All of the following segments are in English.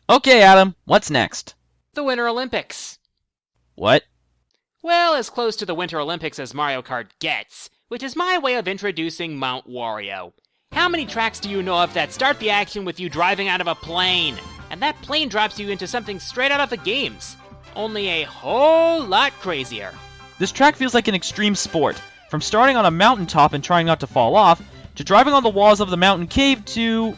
Okay, Adam, what's next? The Winter Olympics. What? Well, as close to the Winter Olympics as Mario Kart gets, which is my way of introducing Mount Wario. How many tracks do you know of that start the action with you driving out of a plane? And that plane drops you into something straight out of the games. Only a whole lot crazier. This track feels like an extreme sport. From starting on a mountaintop and trying not to fall off, to driving on the walls of the mountain cave to...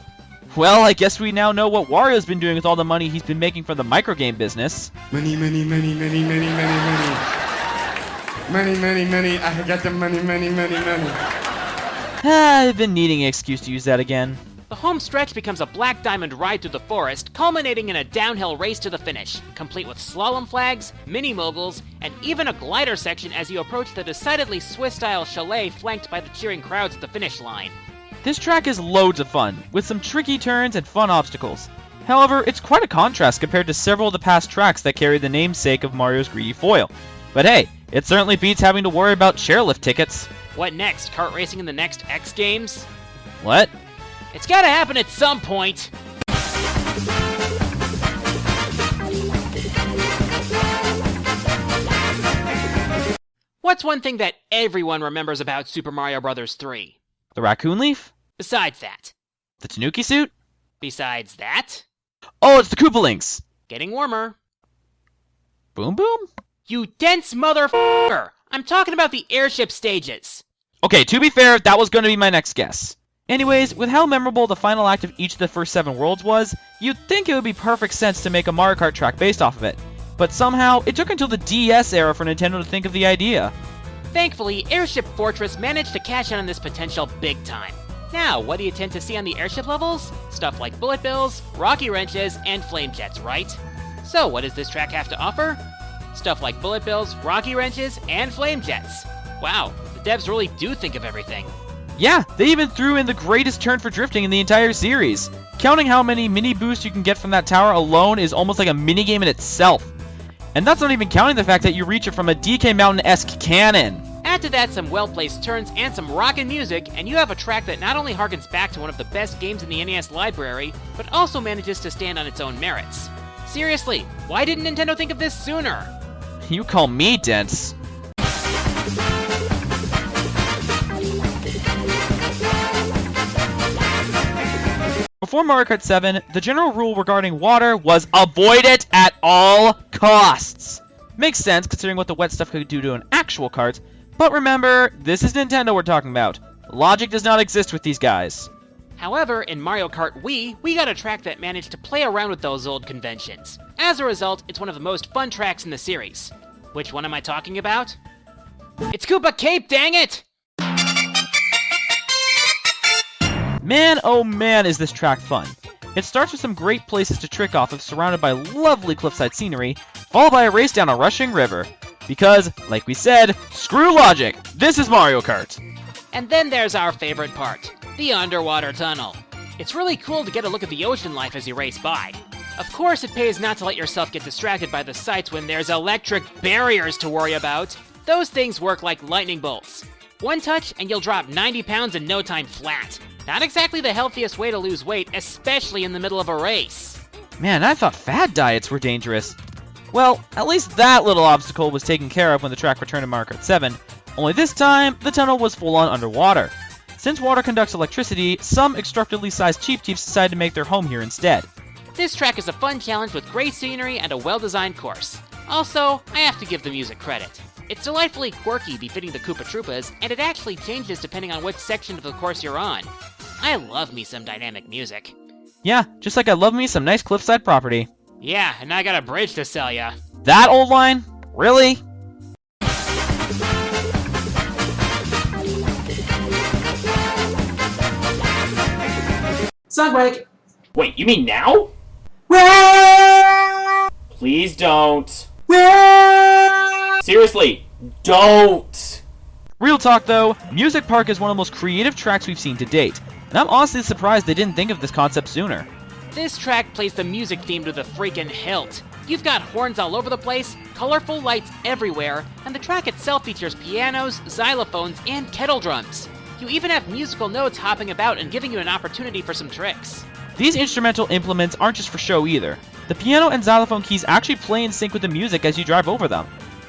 Well, I guess we now know what Wario's been doing with all the money he's been making from the microgame business. Money. Money. I got the money. I've been needing an excuse to use that again. The home stretch becomes a black diamond ride through the forest, culminating in a downhill race to the finish, complete with slalom flags, mini moguls, and even a glider section as you approach the decidedly Swiss-style chalet flanked by the cheering crowds at the finish line. This track is loads of fun, with some tricky turns and fun obstacles. However, it's quite a contrast compared to several of the past tracks that carry the namesake of Mario's greedy foil. But hey, it certainly beats having to worry about chairlift tickets. What next? Kart racing in the next X Games? What? It's gotta happen at some point! What's one thing that everyone remembers about Super Mario Bros. 3? The raccoon leaf? Besides that. The Tanuki suit? Besides that. Oh, it's the Koopa Links! Getting warmer. Boom Boom? You dense motherfucker! I'm talking about the airship stages! Okay, to be fair, that was going to be my next guess. Anyways, with how memorable the final act of each of the first 7 worlds was, you'd think it would be perfect sense to make a Mario Kart track based off of it. But somehow, it took until the DS era for Nintendo to think of the idea. Thankfully, Airship Fortress managed to catch on this potential big time. Now, what do you tend to see on the airship levels? Stuff like bullet bills, rocky wrenches, and flame jets, right? So what does this track have to offer? Stuff like bullet bills, rocky wrenches, and flame jets. Wow, the devs really do think of everything. Yeah, they even threw in the greatest turn for drifting in the entire series. Counting how many mini boosts you can get from that tower alone is almost like a minigame in itself. And that's not even counting the fact that you reach it from a DK Mountain-esque cannon. Add to that some well-placed turns and some rockin' music, and you have a track that not only harkens back to one of the best games in the NES library, but also manages to stand on its own merits. Seriously, why didn't Nintendo think of this sooner? You call me dense. Before Mario Kart 7, the general rule regarding water was avoid it at all costs. Makes sense considering what the wet stuff could do to an actual kart, but remember, this is Nintendo we're talking about. Logic does not exist with these guys. However, in Mario Kart Wii, we got a track that managed to play around with those old conventions. As a result, it's one of the most fun tracks in the series. Which one am I talking about? It's Koopa Cape, dang it! Man, oh man, is this track fun. It starts with some great places to trick off of surrounded by lovely cliffside scenery, followed by a race down a rushing river. Because, like we said, screw logic, this is Mario Kart. And then there's our favorite part, the underwater tunnel. It's really cool to get a look at the ocean life as you race by. Of course, it pays not to let yourself get distracted by the sights when there's electric barriers to worry about. Those things work like lightning bolts. One touch and you'll drop 90 pounds in no time flat. Not exactly the healthiest way to lose weight, especially in the middle of a race. Man, I thought fad diets were dangerous. Well, at least that little obstacle was taken care of when the track returned in Mario Kart 7, only this time, the tunnel was full-on underwater. Since water conducts electricity, some extremely sized Chief Chiefs decided to make their home here instead. This track is a fun challenge with great scenery and a well-designed course. Also, I have to give the music credit. It's delightfully quirky, befitting the Koopa Troopas, and it actually changes depending on which section of the course you're on. I love me some dynamic music. Yeah, just like I love me some nice cliffside property. Yeah, and I got a bridge to sell ya. That old line? Really? Song break! Wait, you mean now? Please don't. Seriously, don't! Real talk though, Music Park is one of the most creative tracks we've seen to date, and I'm honestly surprised they didn't think of this concept sooner. This track plays the music theme to the freaking hilt. You've got horns all over the place, colorful lights everywhere, and the track itself features pianos, xylophones, and kettle drums. You even have musical notes hopping about and giving you an opportunity for some tricks. These instrumental implements aren't just for show either. The piano and xylophone keys actually play in sync with the music as you drive over them.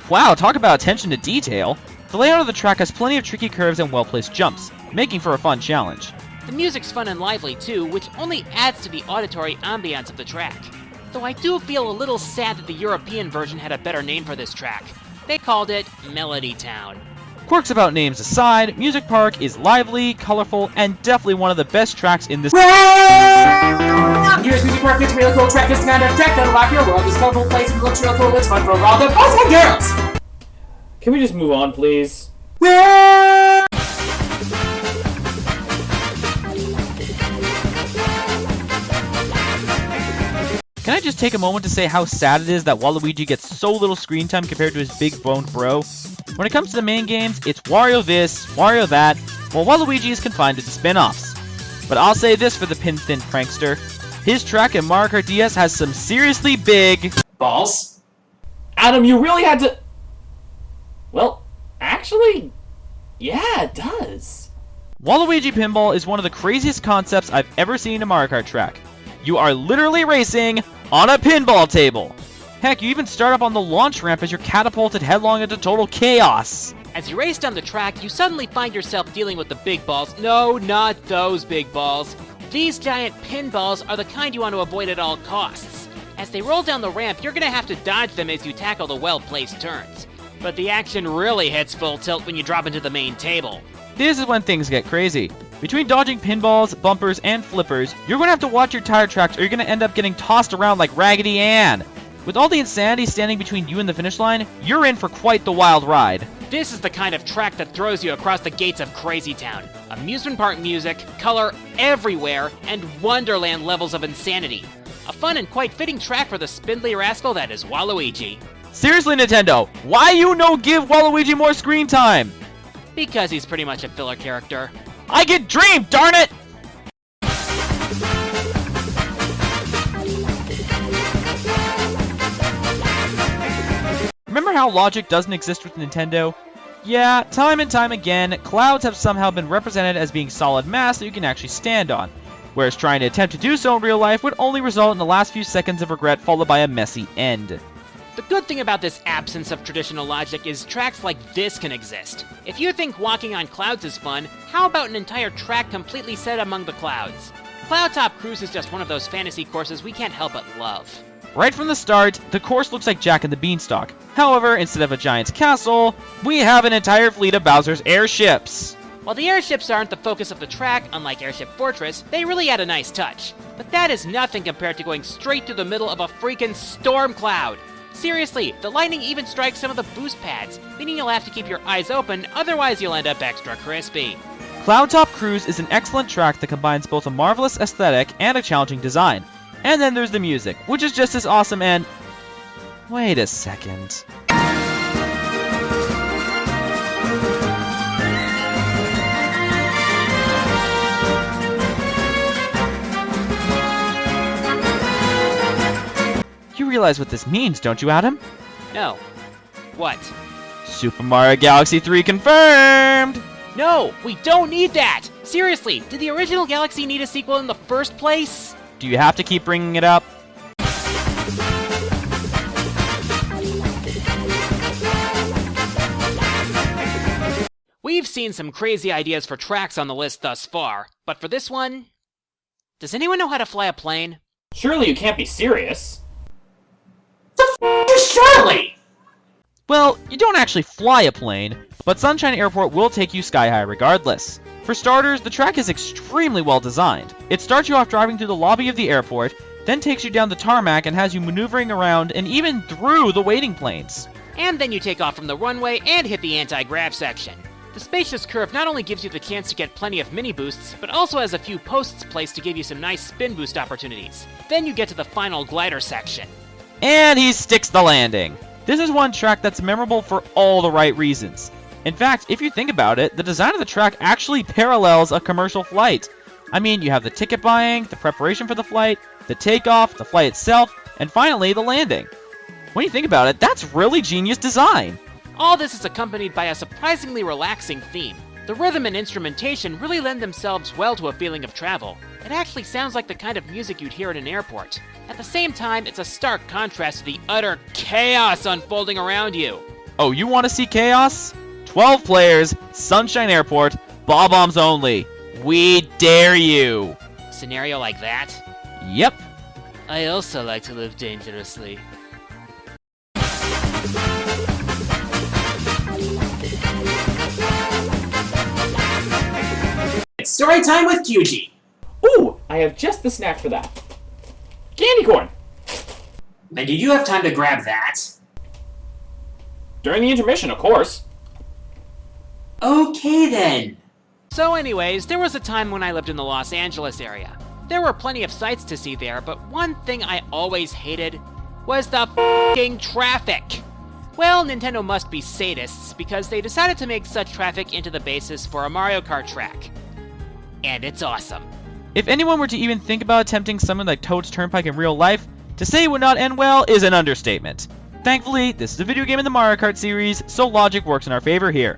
Wow, talk about attention to detail! The layout of the track has plenty of tricky curves and well-placed jumps, making for a fun challenge. The music's fun and lively too, which only adds to the auditory ambiance of the track. Though I do feel a little sad that the European version had a better name for this track. They called it Melody Town. Quirks about names aside, Music Park is lively, colorful, and definitely one of the best tracks in this. Here's Music Park, it's a real cool track. It's the kind of track that'll rock your world. This colorful place looks real cool. It's fun for all the boys and girls. Can we just move on, please? Can I just take a moment to say how sad it is that Waluigi gets so little screen time compared to his big boned bro? When it comes to the main games, it's Wario this, Wario that, while Waluigi is confined to the spin-offs. But I'll say this for the pin-thin prankster. His track in Mario Kart DS has some seriously big balls. Adam, you really had to... Well, actually, yeah, it does. Waluigi Pinball is one of the craziest concepts I've ever seen in a Mario Kart track. You are literally racing on a pinball table. Heck, you even start up on the launch ramp as you're catapulted headlong into total chaos. As you race down the track, you suddenly find yourself dealing with the big balls. No, not those big balls. These giant pinballs are the kind you want to avoid at all costs. As they roll down the ramp, you're gonna have to dodge them as you tackle the well-placed turns. But the action really hits full tilt when you drop into the main table. This is when things get crazy. Between dodging pinballs, bumpers, and flippers, you're going to have to watch your tire tracks or you're going to end up getting tossed around like Raggedy Ann. With all the insanity standing between you and the finish line, you're in for quite the wild ride. This is the kind of track that throws you across the gates of Crazy Town. Amusement park music, color everywhere, and Wonderland levels of insanity. A fun and quite fitting track for the spindly rascal that is Waluigi. Seriously, Nintendo, why you no give Waluigi more screen time? Because he's pretty much a filler character. I get Dream, darn it! Remember how logic doesn't exist with Nintendo? Yeah, time and time again, clouds have somehow been represented as being solid mass that you can actually stand on, whereas trying to attempt to do so in real life would only result in the last few seconds of regret followed by a messy end. The good thing about this absence of traditional logic is tracks like this can exist. If you think walking on clouds is fun, how about an entire track completely set among the clouds? Cloudtop Cruise is just one of those fantasy courses we can't help but love. Right from the start, the course looks like Jack and the Beanstalk. However, instead of a giant's castle, we have an entire fleet of Bowser's airships. While the airships aren't the focus of the track, unlike Airship Fortress, they really add a nice touch. But that is nothing compared to going straight through the middle of a freaking storm cloud. Seriously, the lightning even strikes some of the boost pads, meaning you'll have to keep your eyes open, otherwise you'll end up extra crispy. Cloudtop Cruise is an excellent track that combines both a marvelous aesthetic and a challenging design. And then there's the music, which is just as awesome and... Wait a second. You realize what this means, don't you, Adam? No. What? Super Mario Galaxy 3 confirmed! No, we don't need that! Seriously, did the original Galaxy need a sequel in the first place? Do you have to keep bringing it up? We've seen some crazy ideas for tracks on the list thus far, but for this one... Does anyone know how to fly a plane? Surely you can't be serious. Surely! Well, you don't actually fly a plane, but Sunshine Airport will take you sky high regardless. For starters, the track is extremely well designed. It starts you off driving through the lobby of the airport, then takes you down the tarmac and has you maneuvering around and even through the waiting planes. And then you take off from the runway and hit the anti-grav section. The spacious curve not only gives you the chance to get plenty of mini boosts, but also has a few posts placed to give you some nice spin boost opportunities. Then you get to the final glider section. And he sticks the landing. This is one track that's memorable for all the right reasons. In fact, if you think about it, the design of the track actually parallels a commercial flight. I mean, you have the ticket buying, the preparation for the flight, the takeoff, the flight itself, and finally, the landing. When you think about it, that's really genius design. All this is accompanied by a surprisingly relaxing theme. The rhythm and instrumentation really lend themselves well to a feeling of travel. It actually sounds like the kind of music you'd hear at an airport. At the same time, it's a stark contrast to the utter chaos unfolding around you. Oh, you want to see chaos? 12 players, Sunshine Airport, ball bombs only. We dare you. A scenario like that? Yep. I also like to live dangerously. It's story time with QG. Ooh, I have just the snack for that. Candy corn! And did you have time to grab that? During the intermission, of course. Okay then. So anyways, there was a time when I lived in the Los Angeles area. There were plenty of sights to see there, but one thing I always hated was the f***ing traffic. Well, Nintendo must be sadists, because they decided to make such traffic into the basis for a Mario Kart track. And it's awesome. If anyone were to even think about attempting something like Toad's Turnpike in real life, to say it would not end well is an understatement. Thankfully, this is a video game in the Mario Kart series, so logic works in our favor here.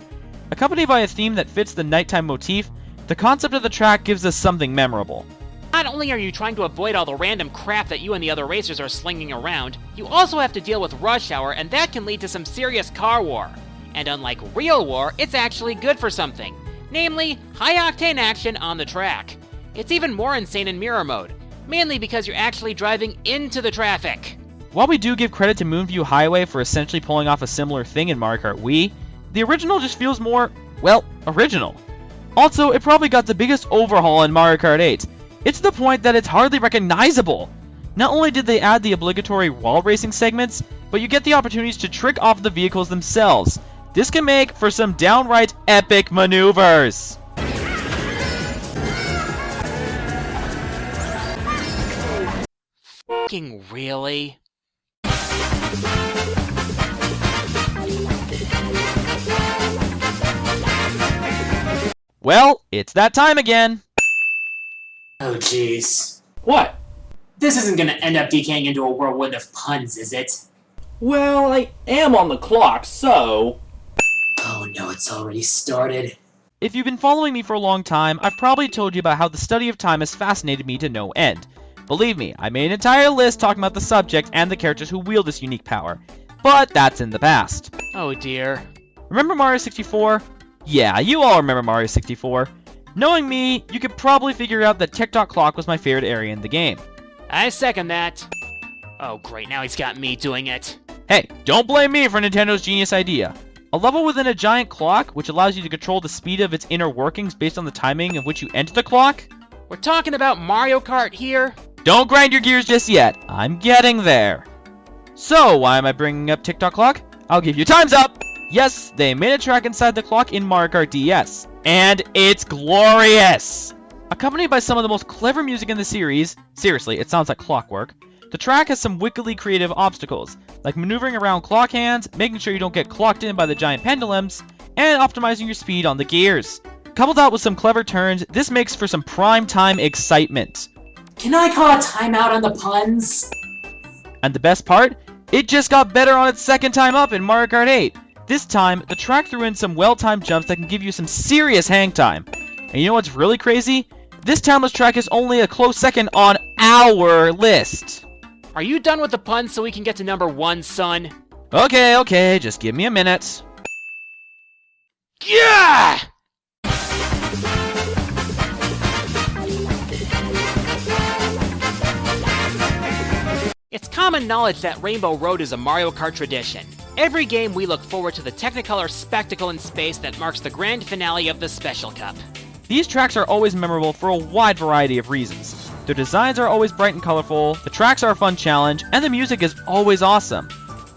Accompanied by a theme that fits the nighttime motif, the concept of the track gives us something memorable. Not only are you trying to avoid all the random crap that you and the other racers are slinging around, you also have to deal with rush hour, and that can lead to some serious car war. And unlike real war, it's actually good for something. Namely, high-octane action on the track. It's even more insane in mirror mode, mainly because you're actually driving into the traffic. While we do give credit to Moonview Highway for essentially pulling off a similar thing in Mario Kart Wii, the original just feels more, well, original. Also, it probably got the biggest overhaul in Mario Kart 8. It's to the point that it's hardly recognizable. Not only did they add the obligatory wall racing segments, but you get the opportunities to trick off the vehicles themselves. This can make for some downright epic maneuvers. Fucking really? Well, it's that time again. Oh jeez. What? This isn't gonna end up decaying into a whirlwind of puns, is it? Well, I am on the clock, so... Oh no, it's already started. If you've been following me for a long time, I've probably told you about how the study of time has fascinated me to no end. Believe me, I made an entire list talking about the subject and the characters who wield this unique power. But that's in the past. Oh dear. Remember Mario 64? Yeah, you all remember Mario 64. Knowing me, you could probably figure out that Tick-Tock Clock was my favorite area in the game. I second that. Oh great, now he's got me doing it. Hey, don't blame me for Nintendo's genius idea. A level within a giant clock, which allows you to control the speed of its inner workings based on the timing of which you enter the clock? We're talking about Mario Kart here? Don't grind your gears just yet. I'm getting there. So, why am I bringing up Tick-Tock Clock? I'll give you time's up! Yes, they made a track inside the clock in Mario Kart DS. And it's glorious! Accompanied by some of the most clever music in the series, seriously, it sounds like clockwork, the track has some wickedly creative obstacles, like maneuvering around clock hands, making sure you don't get clocked in by the giant pendulums, and optimizing your speed on the gears. Coupled out with some clever turns, this makes for some prime time excitement. Can I call a timeout on the puns? And the best part? It just got better on its second time up in Mario Kart 8. This time, the track threw in some well-timed jumps that can give you some serious hang time. And you know what's really crazy? This timeless track is only a close second on our list. Are you done with the puns so we can get to number 1, son? Okay, just give me a minute. Yeah! It's common knowledge that Rainbow Road is a Mario Kart tradition. Every game we look forward to the Technicolor spectacle in space that marks the grand finale of the Special Cup. These tracks are always memorable for a wide variety of reasons. Their designs are always bright and colorful, the tracks are a fun challenge, and the music is always awesome.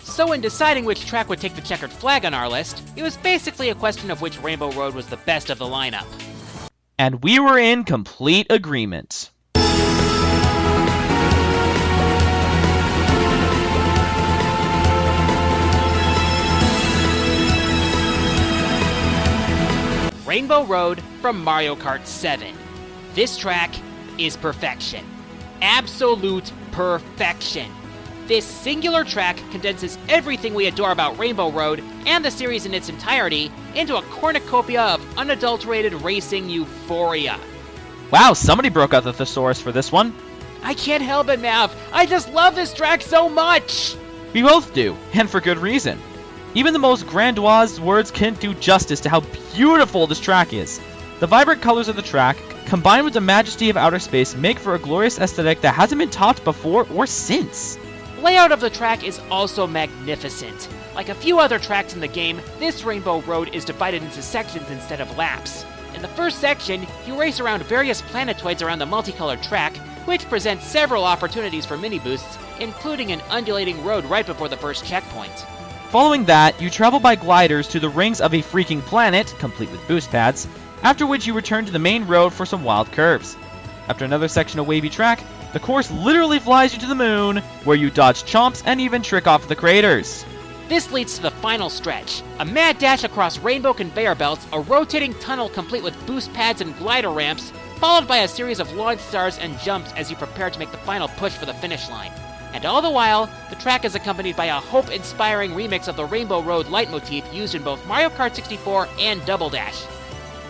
So in deciding which track would take the checkered flag on our list, it was basically a question of which Rainbow Road was the best of the lineup. And we were in complete agreement. Rainbow Road from Mario Kart 7. This track is perfection. Absolute perfection. This singular track condenses everything we adore about Rainbow Road and the series in its entirety into a cornucopia of unadulterated racing euphoria. Wow, somebody broke out the thesaurus for this one. I can't help it, Mav. I just love this track so much! We both do, and for good reason. Even the most grandiose words can't do justice to how beautiful this track is. The vibrant colors of the track, combined with the majesty of outer space, make for a glorious aesthetic that hasn't been topped before or since. Layout of the track is also magnificent. Like a few other tracks in the game, this Rainbow Road is divided into sections instead of laps. In the first section, you race around various planetoids around the multicolored track, which presents several opportunities for mini boosts, including an undulating road right before the first checkpoint. Following that, you travel by gliders to the rings of a freaking planet, complete with boost pads, after which you return to the main road for some wild curves. After another section of wavy track, the course literally flies you to the moon, where you dodge chomps and even trick off the craters. This leads to the final stretch, a mad dash across rainbow conveyor belts, a rotating tunnel complete with boost pads and glider ramps, followed by a series of launch stars and jumps as you prepare to make the final push for the finish line. And all the while, the track is accompanied by a hope-inspiring remix of the Rainbow Road leitmotif used in both Mario Kart 64 and Double Dash.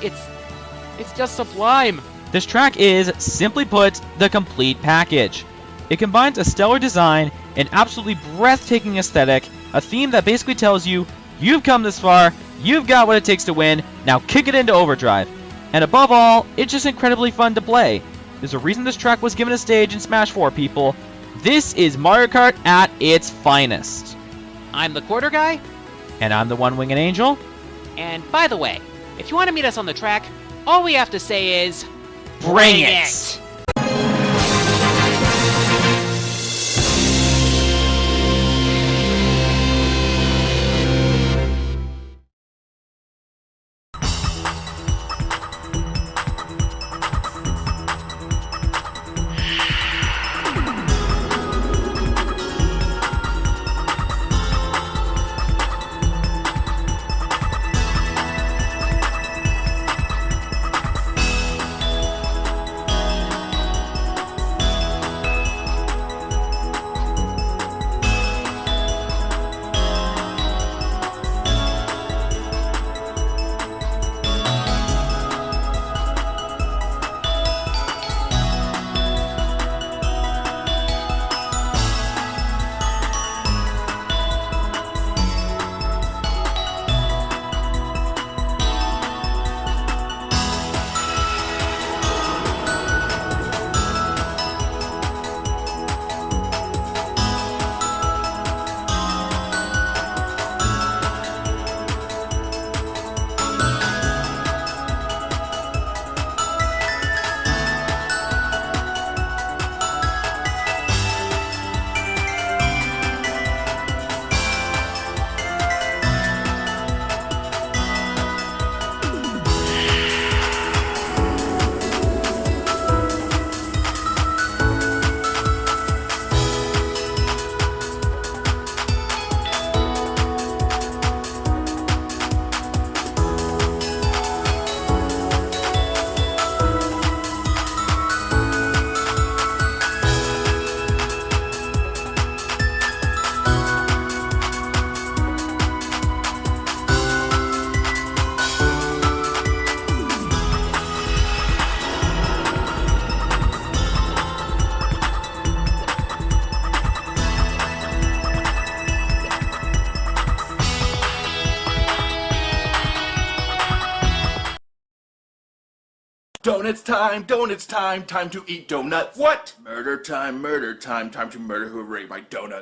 It's just sublime. This track is, simply put, the complete package. It combines a stellar design, an absolutely breathtaking aesthetic, a theme that basically tells you, you've come this far, you've got what it takes to win, now kick it into overdrive. And above all, it's just incredibly fun to play. There's a reason this track was given a stage in Smash 4, people. This is Mario Kart at its finest. I'm the Quarter Guy. And I'm the One-Winged Angel. And by the way, if you want to meet us on the track, all we have to say is... Bring it! Donuts time, time to eat donuts. What? Murder time, time to murder who raped my donut.